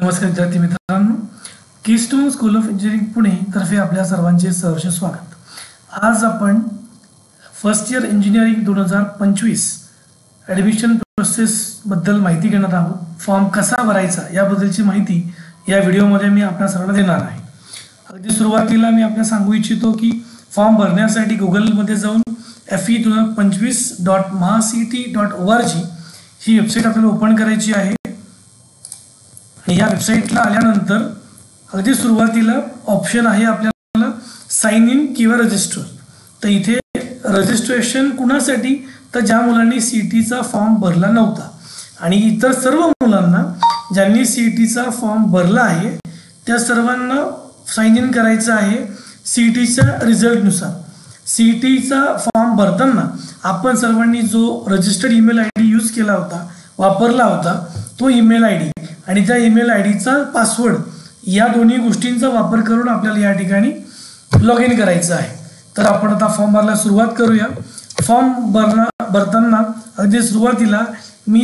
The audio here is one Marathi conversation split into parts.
नमस्कार विद्यार्थी मित्रांनो, keystone school of engineering Pune तर्फे आपल्या सर्वांचे सहर्ष स्वागत। आज आपण first year engineering 2025 admission process बद्दल माहिती घेणार आहोत। फॉर्म कसा भरायचा याबद्दलची माहिती या व्हिडिओमध्ये मी आपल्या सर्वांना देणार आहे। अगदी सुरुवातीला मी आपल्याला सांगू इच्छितो की फॉर्म भरण्यासाठी गुगलमध्ये जाऊन fe2025.mahacet.org ही वेबसाईट आपल्याला ओपन करायची आहे। या वेबसाईटला आल्यानंतर अगदी सुरुवातीला ऑप्शन आहे आपल्याला साइन इन किंवा रजिस्टर। तर इथे रजिस्ट्रेशन कुणासाठी, तर ज्या मुलांनी सीईटीचा फॉर्म भरला नव्हता आणि इतर सर्व मुलांना ज्यांनी सीईटीचा फॉर्म भरला आहे त्या सर्वांना साइन इन करायचं आहे सीईटीच्या रिझल्टनुसार। सीईटीचा फॉर्म भरताना आपण सर्वांनी जो रजिस्टर्ड ईमेल आयडी यूज केला होता, वापरला होता, तो ईमेल आयडी आणि त्या ईमेल आयडीचा पासवर्ड या दोन्ही गोष्टींचा वापर करून आपल्याला या ठिकाणी लॉग इन करायचं आहे। तर आपण आता फॉर्म भरायला सुरुवात करूया। फॉर्म भरताना अगदी सुरुवातीला मी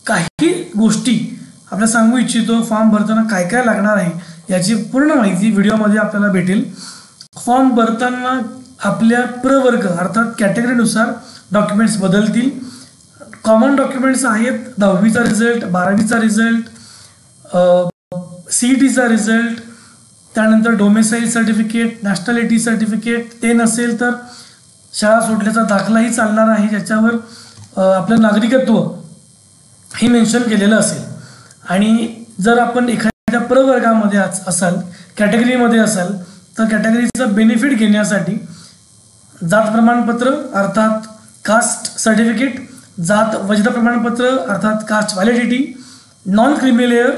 काही गोष्टी आपल्याला सांगू इच्छितो। फॉर्म भरताना काय काय लागणार आहे याची पूर्ण माहिती व्हिडिओमध्ये आपल्याला भेटेल। फॉर्म भरताना आपल्या प्रवर्ग अर्थात कॅटेगरीनुसार डॉक्युमेंट्स बदलतील। कॉमन डॉक्युमेंट्स आहेत 10वीचा रिझल्ट, 12वीचा रिझल्ट, सीईटीचा रिझल्ट, त्यानंतर डोमेसाईल सर्टिफिकेट, नॅशनॅलिटी सर्टिफिकेट, ते नसेल तर शाळा सोडल्याचा दाखलाही चालणार आहे ज्याच्यावर आपलं नागरिकत्व हे मेन्शन केलेलं असेल। आणि जर आपण एखाद्या प्रवर्गामध्ये असाल, कॅटेगरीमध्ये असाल, तर कॅटेगरीचा बेनिफिट घेण्यासाठी जात प्रमाणपत्र अर्थात कास्ट सर्टिफिकेट, जात वैधता प्रमाणपत्र अर्थात कास्ट व्हॅलिडिटी, नॉन क्रिमिलेअर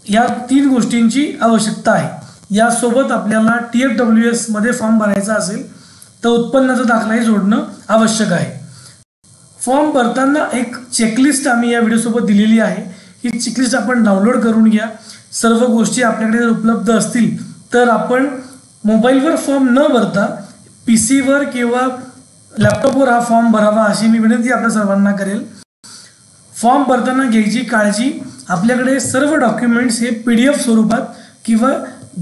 या 3 गोष्टींची आवश्यकता आहे। यासोबत आपल्याला TFWS मध्ये फॉर्म भरायचा असेल तर उत्पन्नाचा दाखलाही जोडणं आवश्यक आहे। फॉर्म भरताना एक चेकलिस्ट आम्ही या व्हिडिओसोबत दिलेली आहे। ही चेकलिस्ट आपण डाउनलोड करून घ्या। सर्व गोष्टी आपल्याकडे जर उपलब्ध असतील तर आपण मोबाईलवर फॉर्म न भरता PCवर किंवा लॅपटॉपवर हा फॉर्म भरावा अशी मी विनंती आपल्या सर्वांना करेल। फॉर्म भरताना घ्यायची काळजी, आपल्याकडे सर्व डॉक्युमेंट्स हे PDF स्वरूपात किंवा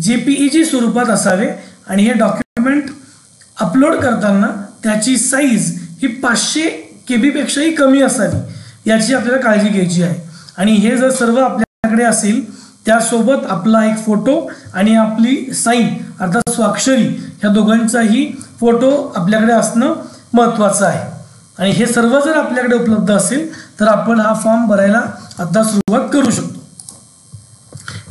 JPEG स्वरूपात असावे आणि हे डॉक्युमेंट अपलोड करताना त्याची साईज ही 500 KB पेक्षाही कमी असावी याची आपल्याला काळजी घ्यायची आहे। आणि हे जर सर्व आपल्याकडे असेल त्यासोबत आपला एक फोटो आणि आपली साईन अर्थात स्वाक्षरी ह्या दोघांचाही फोटो आपल्याकडे असणं महत्त्वाचं आहे। आणि हे सर्व जर आपल्याकडे उपलब्ध असेल तर आपण हा फॉर्म भरायला आता सुरुवात करू शकतो।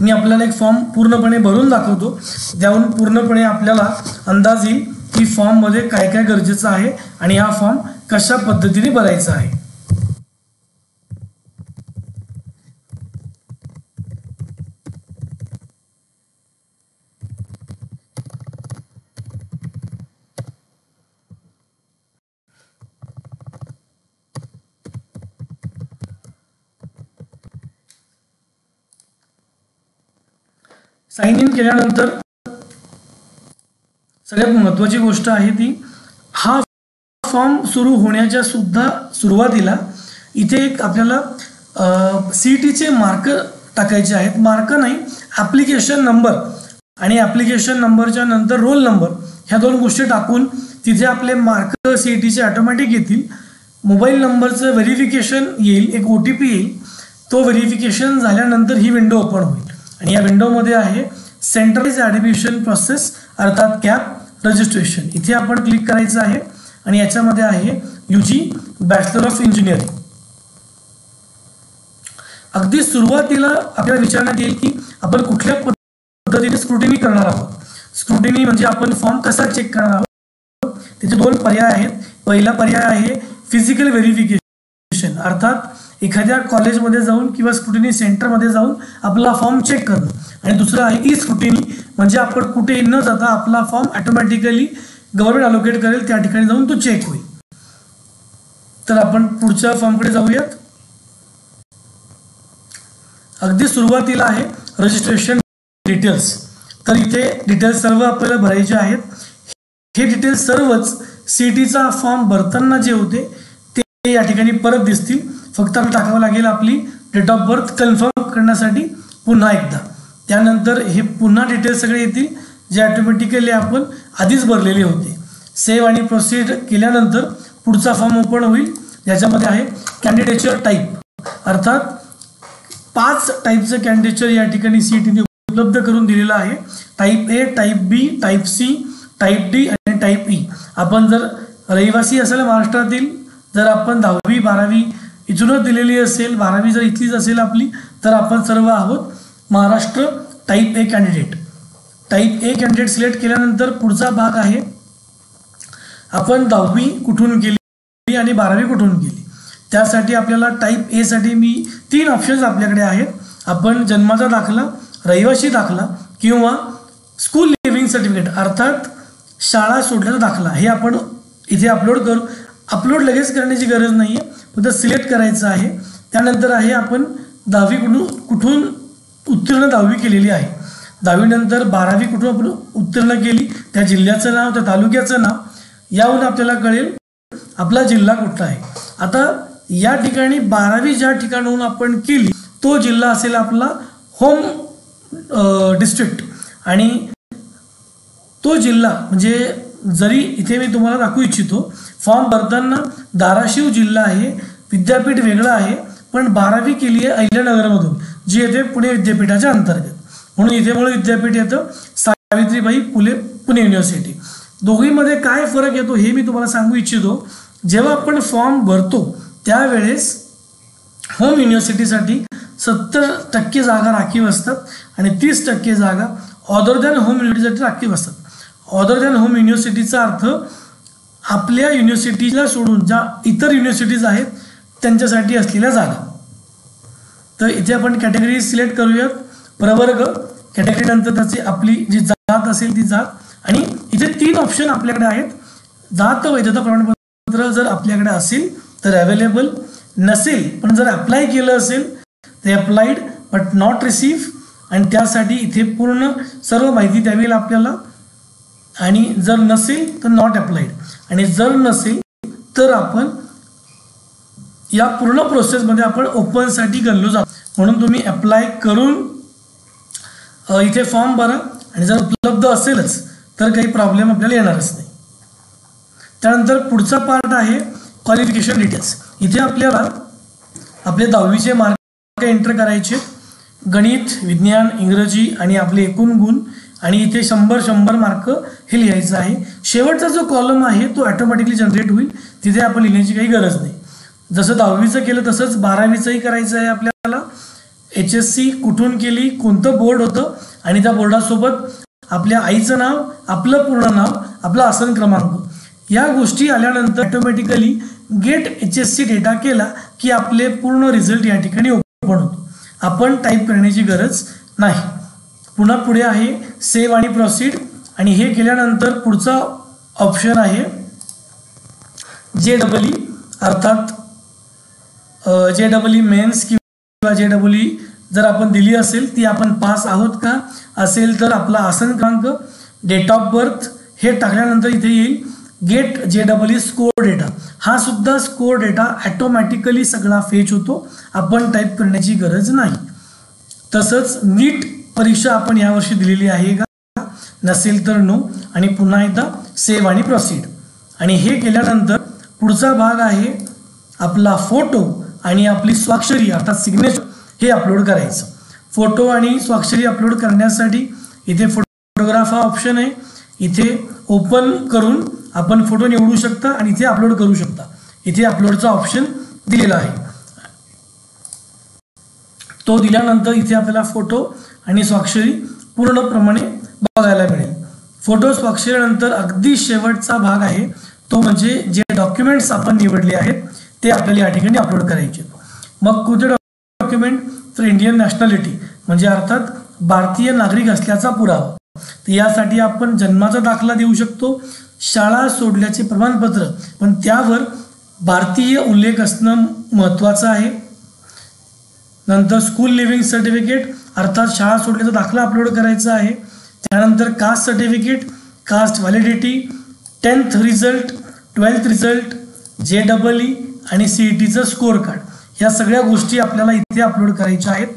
मी आपल्याला एक फॉर्म पूर्णपणे भरून दाखवतो, त्याहून पूर्णपणे आपल्याला अंदाज येईल की फॉर्ममध्ये काय काय गरजेचं आहे आणि हा फॉर्म कशा पद्धतीने भरायचा आहे। साइन इन केल्यानंतर सगळ्यात महत्त्वाची गोष्ट आहे ती हा फॉर्म सुरू होण्याच्या सुद्धा सुरुवातीला इथे एक आपल्याला सीईटीचे मार्क टाकायचे आहेत। मार्क नाही, ॲप्लिकेशन नंबर आणि ॲप्लिकेशन नंबरच्या नंतर रोल नंबर ह्या 2 गोष्टी टाकून तिथे आपले मार्क सीईटीचे ऑटोमॅटिक येतील। मोबाईल नंबरचं व्हेरिफिकेशन येईल, एक OTP येईल, तो व्हेरिफिकेशन झाल्यानंतर ही विंडो ओपन होईल आणि या विंडोमध्ये आहे सेंट्रलाइज ॲडमिशन प्रोसेस अर्थात कॅप रजिस्ट्रेशन। इथे आपण क्लिक करायचं आहे आणि याच्यामध्ये आहे UG बॅचलर ऑफ इंजिनिअरिंग। अगदी सुरुवातीला आपल्याला विचारण्यात येईल की आपण कुठल्या पद्धतीने स्क्रुटिनी करणार आहोत। स्क्रुटिनी म्हणजे आपण फॉर्म कसा चेक करणार आहोत, त्याचे 2 पर्याय आहेत। पहिला पर्याय आहे फिजिकल व्हेरिफिकेशन अर्थात एखाद्या कॉलेजमध्ये जाऊन किंवा स्क्रुटिनी सेंटरमध्ये जाऊन आपला फॉर्म चेक करणं, आणि दुसरं आहे ई स्क्रुटिनी म्हणजे आपण कुठेही न जाता आपला फॉर्म ऑटोमॅटिकली गव्हर्नमेंट अलोकेट करेल त्या ठिकाणी जाऊन तो चेक होईल। तर आपण पुढच्या फॉर्मकडे जाऊयात। अगदी सुरुवातीला आहे रजिस्ट्रेशन डिटेल्स। तर इथे डिटेल्स सर्व आपल्याला भरायचे आहेत। हे डिटेल्स सर्वच सीईटीचा फॉर्म भरताना जे होते ते या ठिकाणी परत दिसतील। फक्त आपल्याला टाकावं लागेल आपली डेट ऑफ बर्थ कन्फर्म करण्यासाठी पुन्हा एकदा. त्यानंतर हे पुन्हा डिटेल्स सगळे येतील जे ऑटोमॅटिकली आपण आधीच भरलेले होते. सेव्ह आणि प्रोसीड केल्यानंतर पुढचा फॉर्म ओपन होईल, ज्याच्यामध्ये आहे कॅन्डिडेचर टाईप, अर्थात 5 टाईपचं कॅन्डिडेचर या ठिकाणी CETने उपलब्ध करून दिलेलं आहे. Type A, type B, type C, type D आणि टाईप E. आपण जर रहिवासी असेल महाराष्ट्रातील, जर आपण 10वी 12वी इथूनच दिलेली असेल, 12वी जर इथलीच असेल आपली, तर आपण सर्व आहोत Maharashtra type A candidate. Type A candidate select केल्यानंतर पुढचा भाग आहे आपण 10वी कुठून केली आणि 12वी कुठून केली. त्यासाठी आपल्याला टाईप A साठी मी 3 ऑप्शन्स आपल्याकडे आहेत. आपण जन्माचा दाखला, रहिवासी दाखला किंवा स्कूल लिव्हिंग सर्टिफिकेट अर्थात शाळा सोडल्याचा दाखला हे आपण इथे अपलोड करू. अपलोड लगेच करण्याची गरज नाही आहे, फक्त सिलेक्ट करायचं आहे. त्यानंतर आहे आपण 10वी कुठून उत्तीर्ण 10वी केलेली आहे, 10वी नंतर 12वी कुठून आपण उत्तीर्ण केली, त्या जिल्ह्याचं नाव, त्या तालुक्याचं नाव, यावरून आपल्याला कळेल आपला जिल्हा कुठला आहे. आता या ठिकाणी 12वी ज्या ठिकाणाहून आपण केली तो जिल्हा असेल आपला होम डिस्ट्रिक्ट, आणि तो जिल्हा म्हणजे जरी इथे मी तुम्हाला दाखवू इच्छितो फॉर्म भरताना धाराशिव जिल्हा आहे, विद्यापीठ वेगळं आहे, पण 12वी केली आहे अहिल्यानगरमधून जी येते पुणे विद्यापीठाच्या अंतर्गत, म्हणून इथे मुळे विद्यापीठ येतं सावित्रीबाई फुले पुणे युनिव्हर्सिटी. दोघीमध्ये काय फरक येतो हे मी तुम्हाला सांगू इच्छितो. जेव्हा आपण फॉर्म भरतो त्यावेळेस होम युनिव्हर्सिटीसाठी 70% जागा राखीव असतात आणि 30% जागा ऑदर दॅन होम युनिव्हर्सिटीसाठी राखीव असतात. ऑदर दॅन होम युनिव्हर्सिटीचा अर्थ आपल्या युनिव्हर्सिटीला सोडून ज्या इतर युनिव्हर्सिटीज आहेत त्यांच्यासाठी असलेल्या जागा. तर इथे आपण कॅटेगरी सिलेक्ट करूयात. प्रवर्ग कॅटेगरीनंतर त्याची आपली जी जात असेल ती जात, आणि इथे 3 ऑप्शन आपल्याकडे आहेत. जात वैधता प्रमाणपत्र जर आपल्याकडे असेल तर अवेलेबल, नसेल पण जर अप्लाय केलं असेल ते अप्लाइड बट नॉट रिसीव्ह, आणि त्यासाठी इथे पूर्ण सर्व माहिती द्यावी लागेल आपल्याला. आणि जर नसेल तर नॉट अप्लाइड, आणि जर नसेल तर आपण या पूर्ण प्रोसेसमध्ये आपण ओपनसाठी गणलो जातो. म्हणून तुम्ही अप्लाय करून इथे फॉर्म भरा, आणि जर उपलब्ध असेलच तर काही प्रॉब्लेम आपल्याला येणारच नाही. त्यानंतर पुढचा पार्ट आहे क्वालिफिकेशन डिटेल्स. इथे आपल्याला आपले 10वीचे मार्क एंटर करायचे, गणित, विज्ञान, इंग्रजी आणि आपले एकूण गुण, आणि इथे 100 मार्क हे लिहायचं आहे. शेवटचा जो कॉलम आहे तो ऑटोमॅटिकली जनरेट होईल, तिथे आपण लिहिण्याची काही गरज नाही. जसं 10वीचं केलं तसंच 12वीचंही करायचं आहे आपल्याला. HSC कुठून केली, कोणतं बोर्ड होतं, आणि त्या बोर्डासोबत आपल्या आईचं नाव, आपलं पूर्ण नाव, आपला आसन क्रमांक, या गोष्टी आल्यानंतर ऑटोमॅटिकली गेट HSC डेटा केला की आपले पूर्ण रिझल्ट या ठिकाणी ओपन होतो. आपण टाईप करण्याची गरज नाही. पुन्हा पुढे आहे सेव्ह आणि प्रोसीड, आणि हे केल्यानंतर पुढचा ऑप्शन आहे JEE अर्थात JEE मेन्स किंवा JEE जर आपण दिली असेल ती आपण पास आहोत का असेल तर आपला आसन क्रमांक, डेट ऑफ बर्थ हे टाकल्यानंतर इथे येईल गेट JEE स्कोर डेटा. हा सुद्धा स्कोर डेटा ऑटोमॅटिकली सगळा फेच होतो, आपण टाईप करण्याची गरज नाही. तसंच नीट परीक्षा आपण यावर्षी दिलेली आहे का, नसेल तर नो, आणि पुन्हा एकदा सेव्ह आणि प्रोसीड. आणि हे केल्यानंतर पुढचा भाग आहे आपला फोटो आणि आपली स्वाक्षरी अर्थात सिग्नेचर हे अपलोड करायचं. फोटो आणि स्वाक्षरी अपलोड करण्यासाठी इथे फोटोग्राफ हा ऑप्शन आहे, इथे ओपन करून आपण फोटो निवडू शकता आणि इथे अपलोड करू शकता. इथे अपलोडचा ऑप्शन दिलेला आहे, तो दिल्यानंतर इथे आपल्याला फोटो आणि स्वाक्षरी पूर्णप्रमाणे बघायला मिळेल. फोटो स्वाक्षरीनंतर अगदी शेवटचा भाग आहे तो म्हणजे जे डॉक्युमेंट्स आपण निवडले आहेत ते आपल्याला या ठिकाणी अपलोड करायचे. मग कोणते डॉक्युमेंट, तर इंडियन नॅशनॅलिटी म्हणजे अर्थात भारतीय नागरिक असल्याचा पुरावा. तर यासाठी आपण जन्माचा दाखला देऊ शकतो, शाळा सोडल्याचे प्रमाणपत्र, पण त्यावर भारतीय उल्लेख असणं महत्त्वाचं आहे. नंतर स्कूल लिव्हिंग सर्टिफिकेट अर्थात शाळा सोडल्याचा दाखला अपलोड करायचा आहे. त्यानंतर caste certificate, caste validity, 10th result, 12th result, JEE आणि CETचं स्कोअर कार्ड, ह्या सगळ्या गोष्टी आपल्याला इथे अपलोड करायच्या आहेत.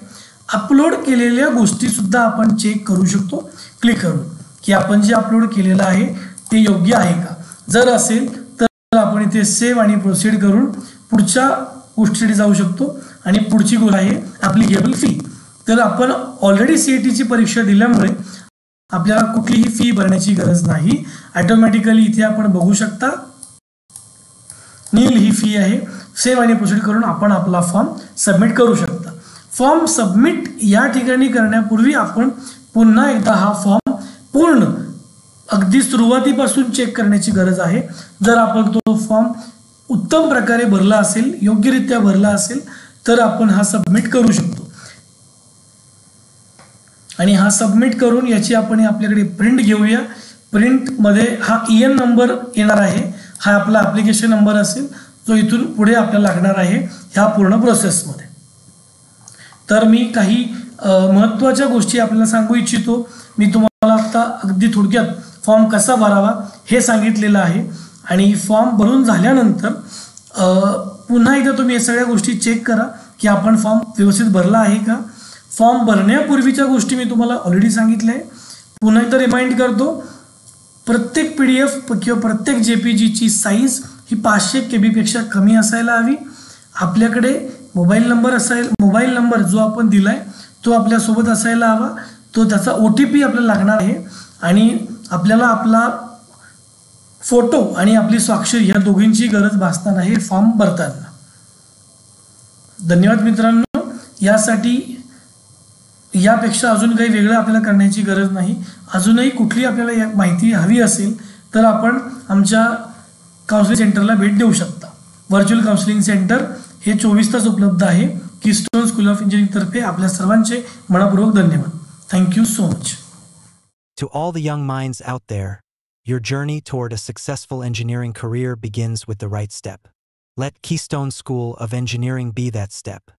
अपलोड केलेल्या गोष्टी सुद्धा आपण चेक करू शकतो क्लिक करून, की आपण जे अपलोड केलेलं आहे ते योग्य आहे का. जर असेल तर आपण इथे सेव्ह आणि प्रोसीड करून पुढच्या गोष्टीसाठी जाऊ शकतो. आणि पुढची गोष्ट आहे ॲप्लिकेबल फी. तर आपण ऑलरेडी CETची परीक्षा दिल्यामुळे आपल्याला कुठलीही फी भरण्याची गरज नाही. ऑटोमॅटिकली इथे आपण बघू शकता नील ही फी आहे. सेव्ह आणि प्रोसीड करून आपण आपला फॉर्म सबमिट करू शकता. फॉर्म सबमिट या ठिकाणी करण्यापूर्वी आपण पुन्हा एकदा हा फॉर्म पूर्ण अगदी सुरुवातीपासून चेक करण्याची गरज आहे. जर आपण तो फॉर्म उत्तम प्रकारे भरला असेल, योग्यरित्या भरला असेल, तर आपण हा सबमिट करू शकतो. आणि हा सबमिट करून याची आपण आपल्याकडे प्रिंट घेऊया. प्रिंटमध्ये हा EN नंबर येणार आहे. हा आपला ॲप्लिकेशन नंबर असेल जो इथून पुढे आपल्याला लागणार आहे ह्या पूर्ण प्रोसेसमध्ये. तर मी काही महत्त्वाच्या गोष्टी आपल्याला सांगू इच्छितो. मी तुम्हाला आता अगदी थोडक्यात फॉर्म कसा भरावा हे सांगितलेलं आहे. आणि फॉर्म भरून झाल्यानंतर पुन्हा एकदा तुम्ही या सगळ्या गोष्टी चेक करा की आपण फॉर्म व्यवस्थित भरला आहे का. फॉर्म भरण्यापूर्वीच्या गोष्टी मी तुम्हाला ऑलरेडी सांगितल्या आहे. पुन्हा एकदा रिमाइंड करतो, प्रत्येक PDF किंवा प्रत्येक JPGची साईज ही 500 KB पेक्षा कमी असायला हवी. आपल्याकडे मोबाईल नंबर जो आपण दिलाय तो आपल्यासोबत असायला हवा. तो त्याचा OTP आपल्याला लागणार आहे. आणि आपल्याला आपला फोटो आणि आपली स्वाक्षरी या दोघींची गरज भासणार आहे फॉर्म भरताना. धन्यवाद मित्रांनो. यासाठी यापेक्षा अजून काही वेगळं आपल्याला करण्याची गरज नाही. अजूनही कुठली आपल्याला माहिती हवी असेल तर आपण आमच्या काउन्सिलिंग सेंटरला भेट देऊ शकता. व्हर्च्युअल काउन्सिलिंग सेंटर हे 24 तास उपलब्ध आहे. कीस्टोन स्कूल ऑफ इंजिनिअरिंग तर्फे आपल्या सर्वांचे मनपूर्वक धन्यवाद. Thank you so much. To all the young minds out there, your journey toward a successful engineering career begins with the right step. Let Keystone School of Engineering be that step.